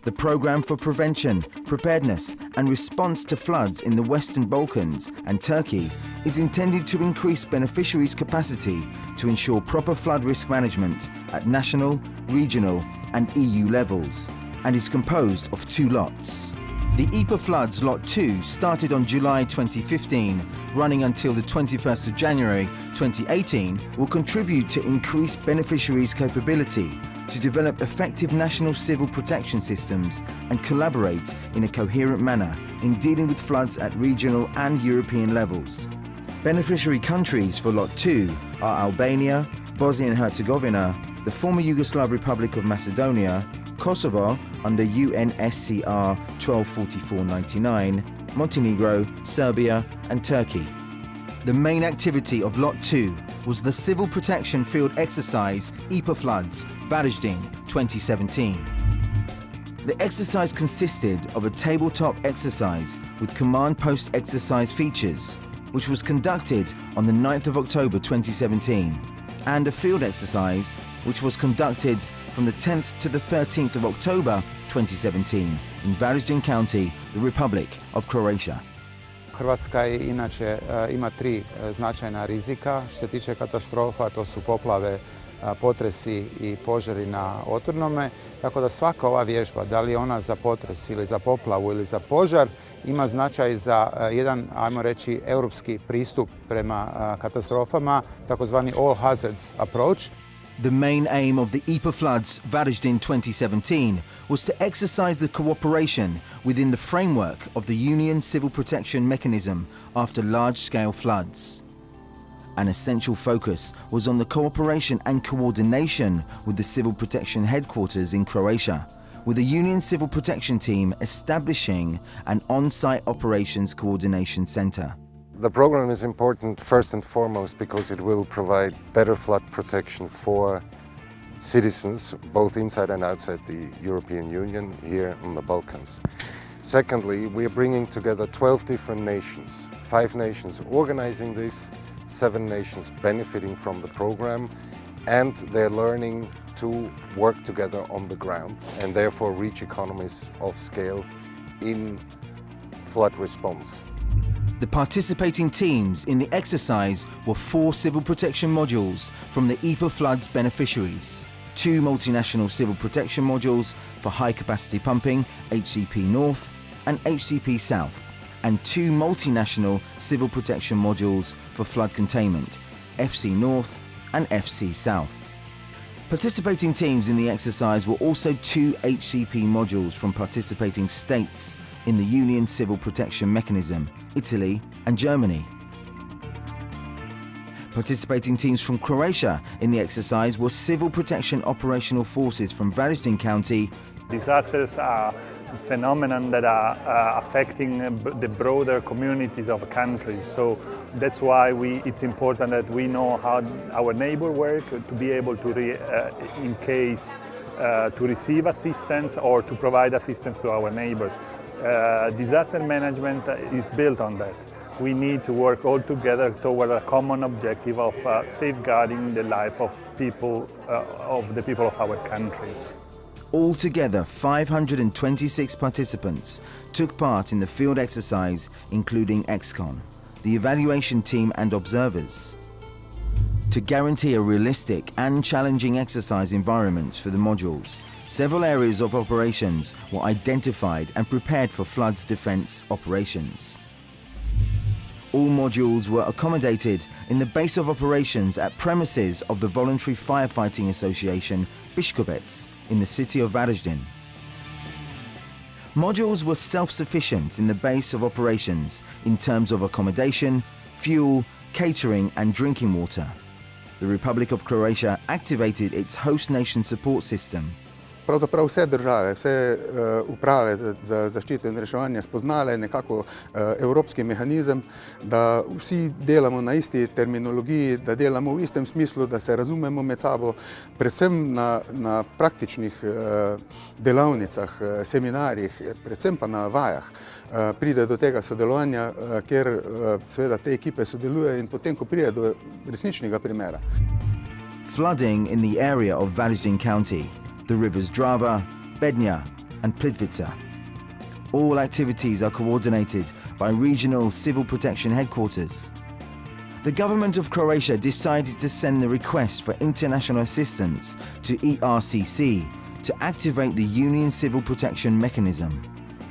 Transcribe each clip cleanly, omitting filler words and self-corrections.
The programme for prevention, preparedness and response to floods in the Western Balkans and Turkey is intended to increase beneficiaries' capacity to ensure proper flood risk management at national, regional and EU levels, and is composed of 2 lots. The IPA Floods Lot 2 started on July 2015, running until the 21st of January 2018, will contribute to increased beneficiaries' capability to develop effective national civil protection systems and collaborate in a coherent manner in dealing with floods at regional and European levels. Beneficiary countries for Lot 2 are Albania, Bosnia and Herzegovina, the former Yugoslav Republic of Macedonia, Kosovo under UNSCR 1244/99, Montenegro, Serbia and Turkey. The main activity of Lot 2 was the Civil Protection Field Exercise IPA Floods Varazdin 2017. The exercise consisted of a tabletop exercise with command post exercise features, which was conducted on the 9th of October 2017, and a field exercise which was conducted from the 10th to the 13th of October 2017 in Varaždin County, the Republic of Croatia. Hrvatska inače ima 3 značajna rizika što se tiče katastrofa, to su poplave, potresi i požari na otvornome, tako da svaka ova vježba, da li je ona za potres ili za poplavu ili za požar, ima značaj za jedan, ajmo reći, europski pristup prema katastrofama, takozvani all hazards approach. The main aim of the IPA Floods Varazdin 2017 was to exercise the cooperation within the framework of the Union Civil Protection Mechanism after large-scale floods. An essential focus was on the cooperation and coordination with the Civil Protection Headquarters in Croatia, with the Union Civil Protection Team establishing an on-site operations coordination centre. The program is important first and foremost because it will provide better flood protection for citizens, both inside and outside the European Union, here on the Balkans. Secondly, we are bringing together 12 different nations, 5 nations organizing this, 7 nations benefiting from the program, and they're learning to work together on the ground and therefore reach economies of scale in flood response. The participating teams in the exercise were 4 civil protection modules from the IPA Floods beneficiaries, 2 multinational civil protection modules for high capacity pumping, HCP North and HCP South, and 2 multinational civil protection modules for flood containment, FC North and FC South. Participating teams in the exercise were also 2 HCP modules from participating states in the Union Civil Protection Mechanism, Italy and Germany. Participating teams from Croatia in the exercise were Civil Protection Operational Forces from Varaždin County. Disasters are a phenomenon that are affecting the broader communities of countries, so that's why it's important that we know how our neighbor work to be able to, in case, to receive assistance or to provide assistance to our neighbors. Disaster management is built on that. We need to work all together toward a common objective of safeguarding the life of the people of our countries. Altogether, 526 participants took part in the field exercise, including ExCon, the evaluation team and observers. To guarantee a realistic and challenging exercise environment for the modules, several areas of operations were identified and prepared for floods defence operations. All modules were accommodated in the base of operations at premises of the Voluntary Firefighting Association Biskupec in the city of Varaždin. Modules were self-sufficient in the base of operations in terms of accommodation, fuel, catering and drinking water. The Republic of Croatia activated its host nation support system. Pravzaprav vse države, vse uprave za zaščito in reševanje spoznale nekako evropski mehanizem, da vsi delamo na isti terminologiji, da delamo v istem smislu, da se razumemo med sabo, predvsem na praktičnih delavnicah, seminarjih, predvsem pa na vajah. Pride do tega sodelovanja, kjer seveda te ekipe sodelujejo in potem, ko pride do resničnega primera. Flooding in the area of Varaždin County, the rivers Drava, Bednja, and Plitvice. All activities are coordinated by regional civil protection headquarters. The government of Croatia decided to send the request for international assistance to ERCC to activate the Union Civil Protection Mechanism.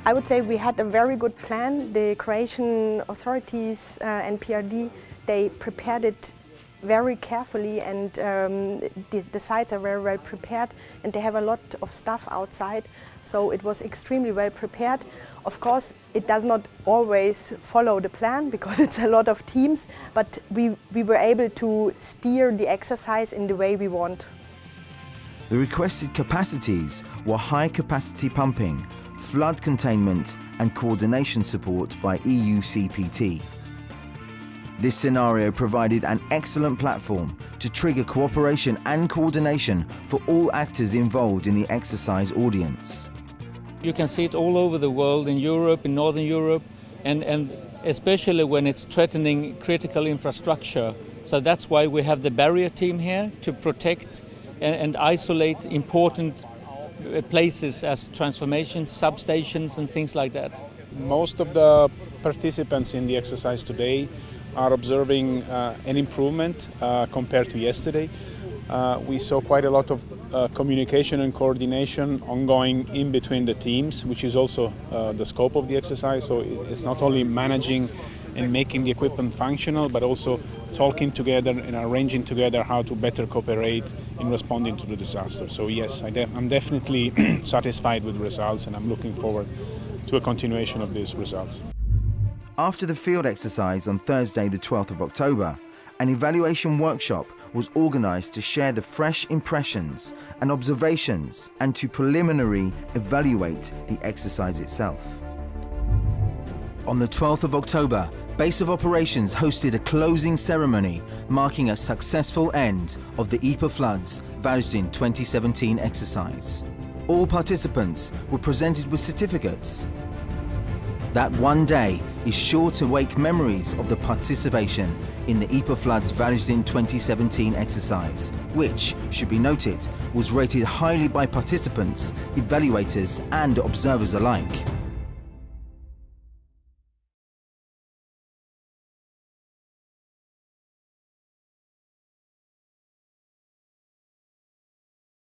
I would say we had a very good plan. The Croatian authorities and PRD, they prepared it very carefully, and the sites are very well prepared, and they have a lot of stuff outside, so it was extremely well prepared. Of course, it does not always follow the plan because it's a lot of teams, but we were able to steer the exercise in the way we want. The requested capacities were high capacity pumping, flood containment and coordination support by EU CPT. This scenario provided an excellent platform to trigger cooperation and coordination for all actors involved in the exercise audience. You can see it all over the world, in Europe, in Northern Europe, and especially when it's threatening critical infrastructure. So that's why we have the barrier team here to protect and isolate important places as transformations, substations and things like that. Most of the participants in the exercise today are observing an improvement compared to yesterday. We saw quite a lot of communication and coordination ongoing in between the teams, which is also the scope of the exercise. So it's not only managing and making the equipment functional, but also talking together and arranging together how to better cooperate in responding to the disaster. So yes, I'm definitely satisfied with the results, and I'm looking forward to a continuation of these results. After the field exercise on Thursday the 12th of October, an evaluation workshop was organised to share the fresh impressions and observations and to preliminary evaluate the exercise itself. On the 12th of October, Base of Operations hosted a closing ceremony marking a successful end of the IPA Floods Varazdin 2017 exercise. All participants were presented with certificates. That one day is sure to wake memories of the participation in the IPA Floods Varazdin 2017 exercise, which, should be noted, was rated highly by participants, evaluators and observers alike.